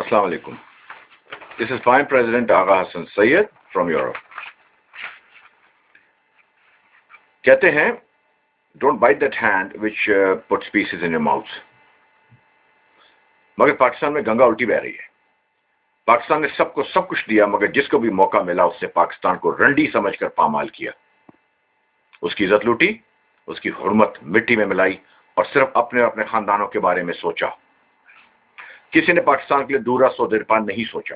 Assalamu alaikum. This is Prime President Agha Hassan Sayyed from Europe. कहते हैं don't bite that hand which puts pieces in your mouth. मगर पाकिस्तान में गंगा उल्टी बह रही है. पाकिस्तान ने सबको सब कुछ दिया, मगर जिसको भी मौका मिला उससे पाकिस्तान को रंडी समझकर पामाल किया. उसकी इज्जत लूटी, उसकी हुर्मत मिट्टी में मिलाई और सिर्फ अपने और अपने खानदानों के बारे में सोचा. किसी ने पाकिस्तान के लिए दूरा सो दिरपा नहीं सोचा.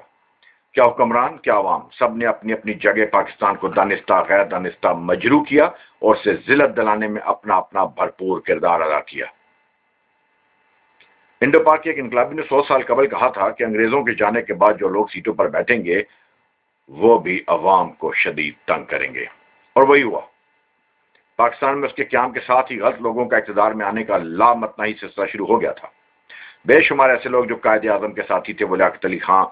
क्या हुक्मरान, क्या अवाम, सब ने अपनी अपनी जगह पाकिस्तान को दानिस्ता गैर दानिस्ता मजरू किया और उसे जिल्लत दिलाने में अपना अपना भरपूर किरदार अदा किया. इंडो पाक के एक इनकलाबी ने 100 साल कबल कहा था कि अंग्रेजों के जाने के बाद जो लोग सीटों पर बैठेंगे वो भी अवाम को शदीद तंग करेंगे, और वही हुआ. पाकिस्तान में उसके क़याम के साथ ही गलत लोगों का इक़्तिदार में आने का लामतनाही सिलसिला शुरू हो गया था. बेशुमार ऐसे लोग जो कायदे आज़म के साथी थे वो लियाकत अली खां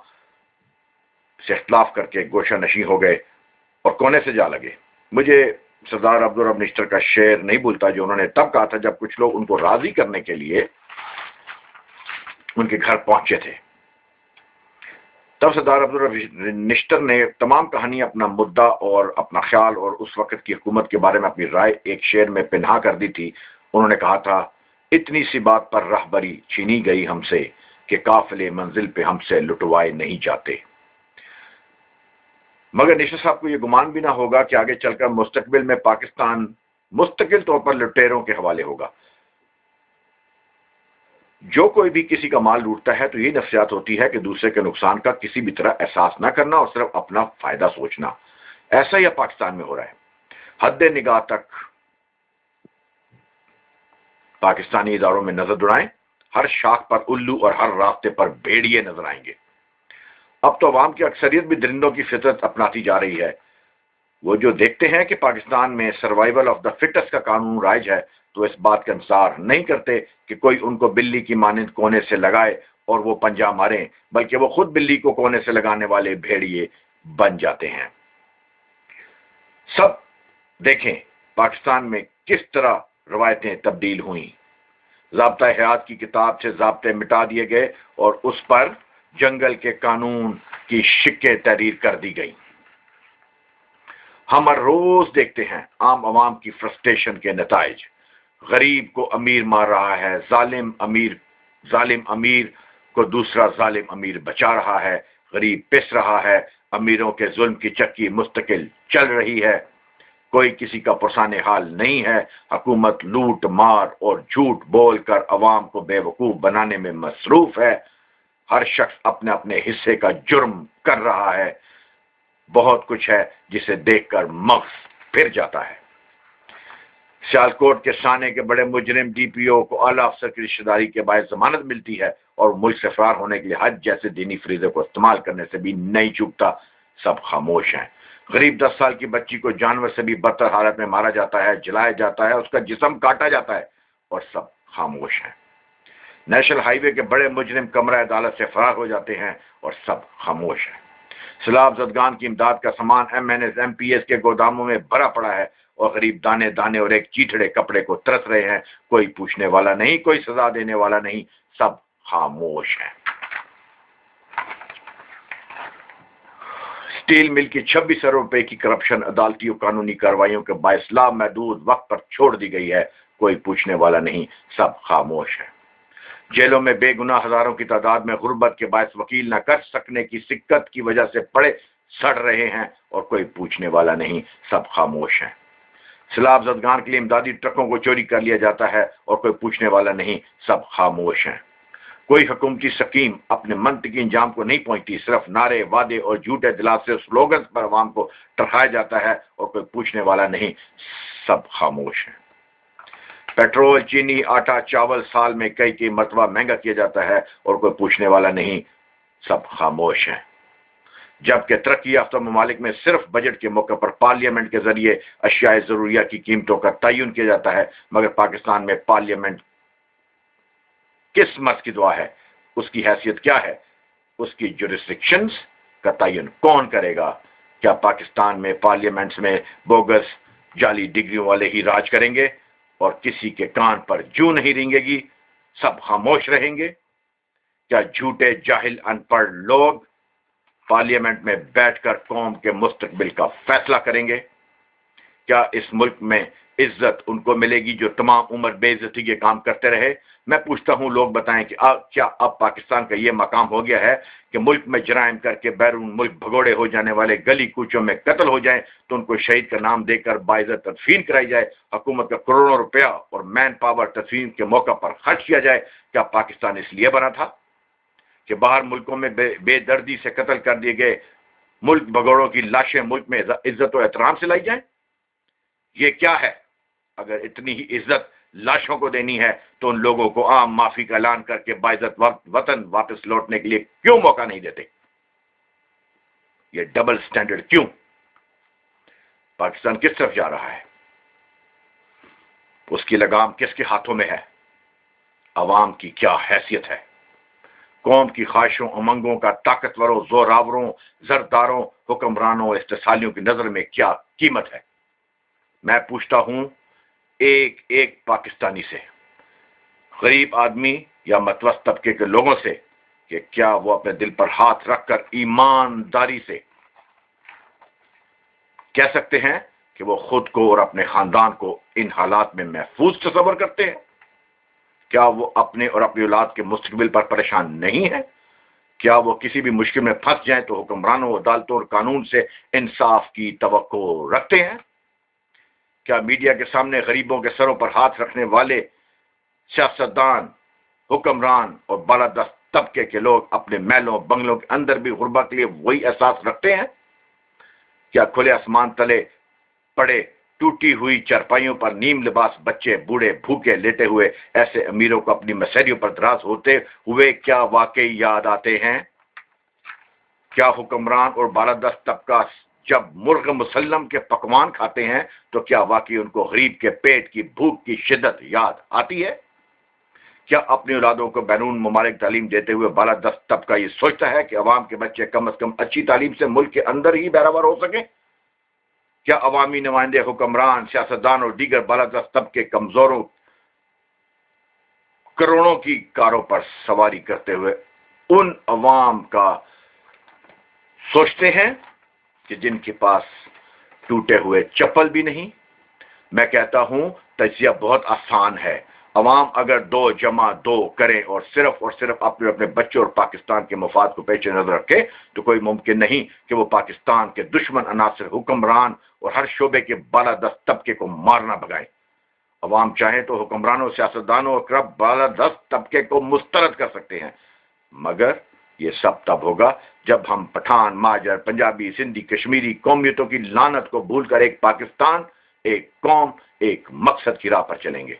से इख्तिलाफ करके गोशा नशी हो गए और कोने से जा लगे. मुझे सरदार अब्दुल रब निश्तर का शेर नहीं भूलता जो उन्होंने तब कहा था जब कुछ लोग उनको राजी करने के लिए उनके घर पहुंचे थे. तब सरदार अब्दुल रब निश्तर ने तमाम कहानी, अपना मुद्दा और अपना ख्याल और उस वक्त की हुकूमत के बारे में अपनी राय एक शेर में पिन्हा कर दी थी. उन्होंने कहा था, इतनी सी बात पर रहबरी छीनी गई हमसे कि काफिले मंजिल पे हमसे लुटवाए नहीं जाते. मगर निश्तर साहब को यह गुमान भी ना होगा कि आगे चलकर मुस्तकबिल में पाकिस्तान मुस्तकिल तौर पर लुटेरों के हवाले होगा. जो कोई भी किसी का माल लूटता है तो यही नफ्सियात होती है कि दूसरे के नुकसान का किसी भी तरह एहसास ना करना और सिर्फ अपना फायदा सोचना. ऐसा ही पाकिस्तान में हो रहा है. हद निगाह तक पाकिस्तानी इदारों में नजर दौड़ाएं, हर शाख पर उल्लू और हर रास्ते पर भेड़िए नजर आएंगे. अब तो अवाम की अक्सरियत भी दरिंदों की फितरत अपनाती जा रही है. वो जो देखते हैं कि पाकिस्तान में सर्वाइवल ऑफ द फिटेस्ट का कानून राइज है तो इस बात का इंतजार नहीं करते कि कोई उनको बिल्ली की मानंद कोने से लगाए और वो पंजा मारें, बल्कि वो खुद बिल्ली को कोने से लगाने वाले भेड़िए बन जाते हैं. सब देखें पाकिस्तान में किस तरह रवायतें तब्दील हुई. ज़ाब्ता हयात की किताब से ज़ाब्ते मिटा दिए गए और उस पर जंगल के कानून की शिक्के तहरीर कर दी गई. हम हर रोज देखते हैं आम अवाम की फ्रस्ट्रेशन के नताइज. गरीब को अमीर मार रहा है, जालिम अमीर को दूसरा जालिम अमीर बचा रहा है, गरीब पिस रहा है, अमीरों के जुल्म की चक्की मुस्तकिल चल रही है. कोई किसी का पुरसाने हाल नहीं है. हुकूमत लूट मार और झूठ बोलकर अवाम को बेवकूफ बनाने में मसरूफ है. हर शख्स अपने अपने हिस्से का जुर्म कर रहा है. बहुत कुछ है जिसे देखकर मग़ज़ फिर जाता है. सियालकोट के साने के बड़े मुजरिम डीपीओ को आला अफसर की रिश्तेदारी के बायस जमानत मिलती है और मुल्क से फरार होने के लिए हज जैसे दीनी फरीज़े को इस्तेमाल करने से भी नहीं चूकता. सब खामोश हैं. गरीब 10 साल की बच्ची को जानवर से भी बदतर हालत में मारा जाता है, जलाया जाता है, उसका जिस्म काटा जाता है और सब खामोश हैं. नेशनल हाईवे के बड़े मुजरिम कमरा अदालत से फरार हो जाते हैं और सब खामोश हैं. सैलाब ज़दगान की इमदाद का सामान MNS MPS के गोदामों में भरा पड़ा है और गरीब दाने दाने और एक चीथड़े कपड़े को तरस रहे हैं. कोई पूछने वाला नहीं, कोई सजा देने वाला नहीं, सब खामोश हैं. स्टील मिल की 26 अरब रुपए की करप्शन अदालती और कानूनी कार्रवाइयों के बायस लामहदूद वक्त पर छोड़ दी गई है. कोई पूछने वाला नहीं, सब खामोश है. जेलों में बेगुनाह हजारों की तादाद में गुर्बत के बायस वकील न कर सकने की सिक्कत की वजह से पड़े सड़ रहे हैं और कोई पूछने वाला नहीं, सब खामोश हैं. सैलाब ज़दगान के लिए इमदादी ट्रकों को चोरी कर लिया जाता है और कोई पूछने वाला नहीं, सब खामोश हैं. कोई हुकूमती स्कीम अपने मंतकी इंजाम को नहीं पहुंचती. सिर्फ नारे, वादे और झूठे दिलासे स्लोगन पर अवाम को टरकाया जाता है और कोई पूछने वाला नहीं, सब खामोश हैं. पेट्रोल, चीनी, आटा, चावल साल में कई मरतबा महंगा किया जाता है और कोई पूछने वाला नहीं, सब खामोश हैं. जबकि तरक्की याफ्ता ममालिक में सिर्फ बजट के मौके पर पार्लियामेंट के जरिए अशियाए जरूरिया की कीमतों का तयन किया जाता है, मगर पाकिस्तान में पार्लियामेंट किस मर्ज की दुआ है, उसकी हैसियत क्या है, उसकी जुरिस्डिक्शंस का तयन कौन करेगा? क्या पाकिस्तान में पार्लियामेंट्स में बोगस जाली डिग्रियों वाले ही राज करेंगे और किसी के कान पर जूं नहीं रेंगेगी, सब खामोश रहेंगे? کیا جھوٹے جاہل ان پڑھ لوگ پارلیمنٹ میں بیٹھ کر قوم کے مستقبل کا فیصلہ کریں گے؟ کیا اس ملک میں عزت ان کو ملے گی جو تمام عمر بے عزتی کے کام کرتے رہے؟ میں پوچھتا ہوں، لوگ بتائیں کہ کیا اب پاکستان کا یہ مقام ہو گیا ہے کہ ملک میں جرائم کر کے بیرون ملک بھگوڑے ہو جانے والے گلی کوچوں میں قتل ہو جائیں تو ان کو شہید کا نام دے کر باعزت تدفین کرائی جائے، حکومت کا کروڑوں روپیہ اور مین پاور تدفین کے موقع پر خرچ کیا جائے؟ کیا پاکستان اس لیے بنا تھا کہ باہر ملکوں میں بے دردی سے قتل کر دیے گئے ملک بھگوڑوں کی لاشیں ملک میں عزت و احترام سے لائی جائیں؟ یہ کیا ہے؟ اگر اتنی ہی عزت لاشوں کو دینی ہے تو ان لوگوں کو عام معافی کا اعلان کر کے باعزت وطن واپس لوٹنے کے لیے کیوں موقع نہیں دیتے؟ یہ ڈبل سٹینڈرڈ کیوں؟ پاکستان کس طرف جا رہا ہے؟ اس کی لگام کس کے ہاتھوں میں ہے؟ عوام کی کیا حیثیت ہے؟ قوم کی خواہشوں امنگوں کا طاقتوروں زوراوروں زرداروں حکمرانوں استحصالیوں کی نظر میں کیا قیمت ہے؟ میں پوچھتا ہوں ایک ایک پاکستانی سے، غریب آدمی یا متوسط طبقے کے لوگوں سے، کہ کیا وہ اپنے دل پر ہاتھ رکھ کر ایمانداری سے کہہ سکتے ہیں کہ وہ خود کو اور اپنے خاندان کو ان حالات میں محفوظ تصور کرتے ہیں؟ کیا وہ اپنے اور اپنی اولاد کے مستقبل پر پریشان نہیں ہے؟ کیا وہ کسی بھی مشکل میں پھنس جائیں تو حکمرانوں عدالتوں اور قانون سے انصاف کی توقع رکھتے ہیں؟ کیا میڈیا کے سامنے غریبوں کے سروں پر ہاتھ رکھنے والے سیاستدان حکمران اور بالادست طبقے کے لوگ اپنے محلوں بنگلوں کے اندر بھی غربت کے لیے وہی احساس رکھتے ہیں؟ کیا کھلے آسمان تلے پڑے ٹوٹی ہوئی چارپائیوں پر نیم لباس بچے بوڑھے بھوکے لیٹے ہوئے ایسے امیروں کو اپنی مسیریوں پر دراز ہوتے ہوئے کیا واقعی یاد آتے ہیں؟ کیا حکمران اور بالادست طبقہ جب مرغ مسلم کے پکوان کھاتے ہیں تو کیا واقعی ان کو غریب کے پیٹ کی بھوک کی شدت یاد آتی ہے؟ کیا اپنی اولادوں کو بیرون ممالک تعلیم دیتے ہوئے بالادست طبقہ یہ سوچتا ہے کہ عوام کے بچے کم از کم اچھی تعلیم سے ملک کے اندر ہی بہرور ہو سکیں؟ کیا عوامی نمائندے حکمران سیاستدان اور دیگر بالادست طبقے کمزوروں کروڑوں کی کاروں پر سواری کرتے ہوئے ان عوام کا سوچتے ہیں کہ جن کے پاس ٹوٹے ہوئے چپل بھی نہیں؟ میں کہتا ہوں تجزیہ بہت آسان ہے۔ عوام اگر 2+2 کرے اور صرف اپنے بچوں اور پاکستان کے مفاد کو پیش نظر رکھے تو کوئی ممکن نہیں کہ وہ پاکستان کے دشمن عناصر حکمران اور ہر شعبے کے بالادست طبقے کو مارنا بھگائے۔ عوام چاہیں تو حکمرانوں سیاستدانوں اور کرب بالادست طبقے کو مسترد کر سکتے ہیں، مگر یہ سب تب ہوگا جب ہم پٹھان مہاجر پنجابی سندھی کشمیری قومیتوں کی لعنت کو بھول کر ایک پاکستان ایک قوم ایک مقصد کی راہ پر چلیں گے۔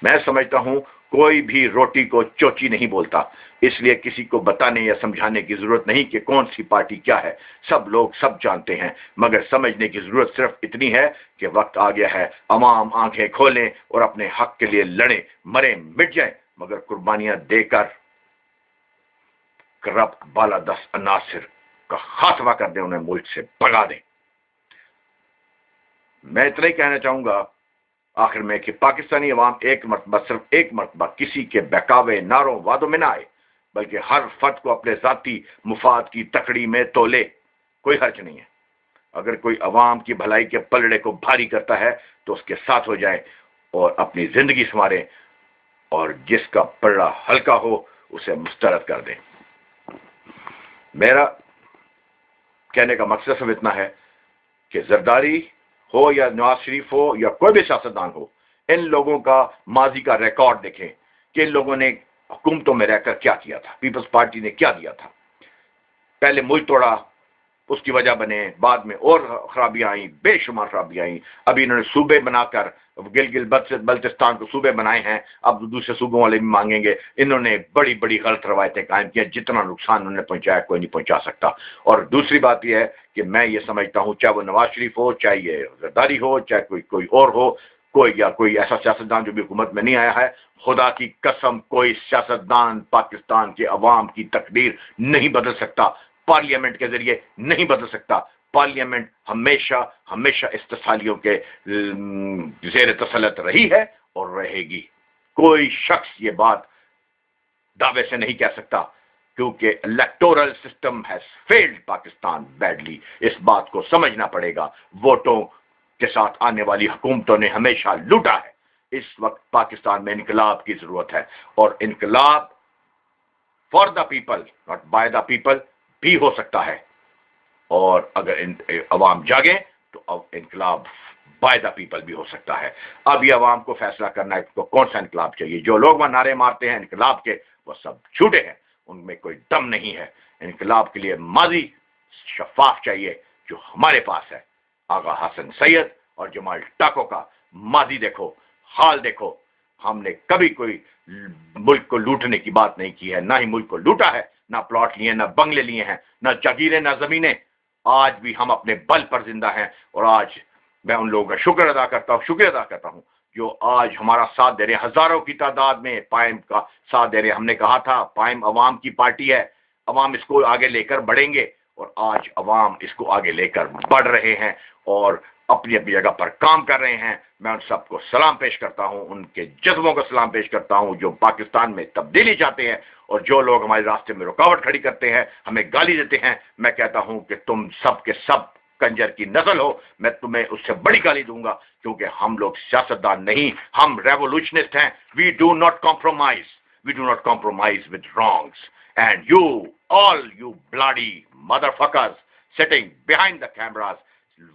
میں سمجھتا ہوں کوئی بھی روٹی کو چوچی نہیں بولتا، اس لیے کسی کو بتانے یا سمجھانے کی ضرورت نہیں کہ کون سی پارٹی کیا ہے، سب لوگ سب جانتے ہیں، مگر سمجھنے کی ضرورت صرف اتنی ہے کہ وقت آ گیا ہے عوام آنکھیں کھولیں اور اپنے حق کے لیے لڑیں، مریں مٹ جائیں، مگر قربانیاں دے کر کرپٹ بالادست عناصر کا خاتمہ کر دیں، انہیں ملک سے بھگا دیں۔ میں اتنا ہی کہنا چاہوں گا آخر میں کہ پاکستانی عوام صرف ایک مرتبہ کسی کے بہکاوے نعروں وعدوں میں نہ آئے، بلکہ ہر فرد کو اپنے ذاتی مفاد کی تکڑی میں تولے۔ کوئی حرج نہیں ہے، اگر کوئی عوام کی بھلائی کے پلڑے کو بھاری کرتا ہے تو اس کے ساتھ ہو جائے اور اپنی زندگی سنواریں، اور جس کا پلڑا ہلکا ہو اسے مسترد کر دیں۔ میرا کہنے کا مقصد صرف اتنا ہے کہ زرداری ہو یا نواز شریف ہو یا کوئی بھی سیاستدان ہو، ان لوگوں کا ماضی کا ریکارڈ دیکھیں کہ ان لوگوں نے حکومتوں میں رہ کر کیا کیا تھا، پیپلز پارٹی نے کیا دیا تھا۔ پہلے ملک توڑا، اس کی وجہ بنے، بعد میں اور خرابیاں آئیں، بے شمار خرابیاں آئیں۔ ابھی انہوں نے صوبے بنا کر گلگت بلتستان کو صوبے بنائے ہیں، اب دوسرے صوبوں والے بھی مانگیں گے۔ انہوں نے بڑی بڑی غلط روایتیں قائم کی ہیں، جتنا نقصان انہوں نے پہنچایا کوئی نہیں پہنچا سکتا۔ اور دوسری بات یہ ہے کہ میں یہ سمجھتا ہوں چاہے وہ نواز شریف ہو، چاہے یہ زرداری ہو، چاہے کوئی اور ہو، کوئی ایسا سیاستدان جو بھی حکومت میں نہیں آیا ہے، خدا کی قسم کوئی سیاستدان پاکستان کے عوام کی تقدیر نہیں بدل سکتا، پارلیمنٹ کے ذریعے نہیں بدل سکتا۔ پارلیمنٹ ہمیشہ استحصالیوں کے زیر تسلط رہی ہے اور رہے گی۔ کوئی شخص یہ بات दावे से नहीं कह सकता, क्योंकि electoral system has failed Pakistan badly. इस बात को समझना पड़ेगा। वोटों के साथ आने वाली हुकूमतों ने हमेशा लूटा है। इस वक्त पाकिस्तान में इनकलाब की जरूरत है, और इनकलाब for the people not by the people भी हो सकता है। और अगर अवाम जागे तो अब इनकलाब बाय द पीपल भी हो सकता है। अब ये अवाम को फैसला करना है कि कौन सा इनकलाब चाहिए। जो लोग वह नारे मारते हैं इनकलाब के, वो सब झूठे हैं, उनमें कोई दम नहीं है। इनकलाब के लिए माजी शफाफ चाहिए जो हमारे पास है। आगा हसन सैयद और जमाल टाको का माजी देखो, हाल देखो। हमने कभी कोई मुल्क को लूटने की बात नहीं की है, ना ही मुल्क को लूटा है, ना प्लॉट लिए, ना बंगले लिए हैं, ना जागीरें, ना जमीनें। आज भी हम अपने बल पर जिंदा हैं, और आज मैं उन लोगों का शुक्रिया अदा करता हूं जो आज हमारा साथ दे रहे हैं। हजारों की तादाद में पाइम का साथ दे रहे हैं। हमने कहा था पाइम अवाम की पार्टी है, अवाम इसको आगे लेकर बढ़ेंगे, और आज अवाम इसको आगे लेकर बढ़ रहे हैं और अपनी अपनी जगह पर काम कर रहे हैं। मैं उन सबको सलाम पेश करता हूं, उनके जज्बों को सलाम पेश करता हूं जो पाकिस्तान में तब्दीली चाहते हैं। और जो लोग हमारे रास्ते में रुकावट खड़ी करते हैं, हमें गाली देते हैं, मैं कहता हूं कि तुम सब के सब कंजर की नस्ल हो। मैं तुम्हें उससे बड़ी गाली दूंगा, क्योंकि हम लोग सियासतदान नहीं, हम रेवोल्यूशनिस्ट हैं। We do not compromise with wrongs. And you all you bloody motherfuckers sitting behind the cameras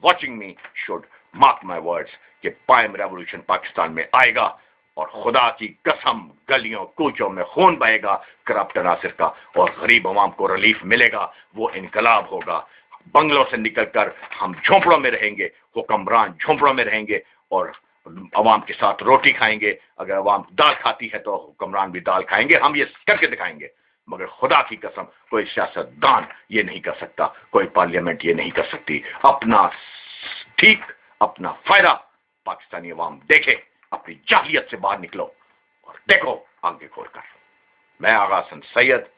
watching me should mark my words कि पाइम रेवोल्यूशन पाकिस्तान में आएगा, और खुदा की कसम गलियों कूचों में खून बहेगा करप्ट अनासिर का, और गरीब अवाम को रिलीफ मिलेगा। वो इनकलाब होगा। बंगलों से निकलकर हम झोंपड़ों में रहेंगे, हुक्मरान झोंपड़ों में रहेंगे और अवाम के साथ रोटी खाएंगे। अगर अवाम दाल खाती है तो हुक्मरान भी दाल खाएंगे। हम ये करके दिखाएंगे। मगर खुदा की कसम कोई सियासतदान ये नहीं कर सकता, कोई पार्लियामेंट ये नहीं कर सकती। अपना ठीक, अपना फायदा पाकिस्तानी अवाम देखे। अपनी जाहिलियत से बाहर निकलो और देखो आगे खोलकर। मैं आगा Hasan Syed,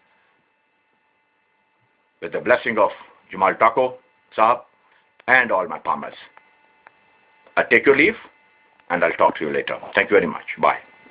with the blessing of Jamal Tako Sahab and all my farmers, I take your leave and I'll talk to you later. Thank you very much. Bye.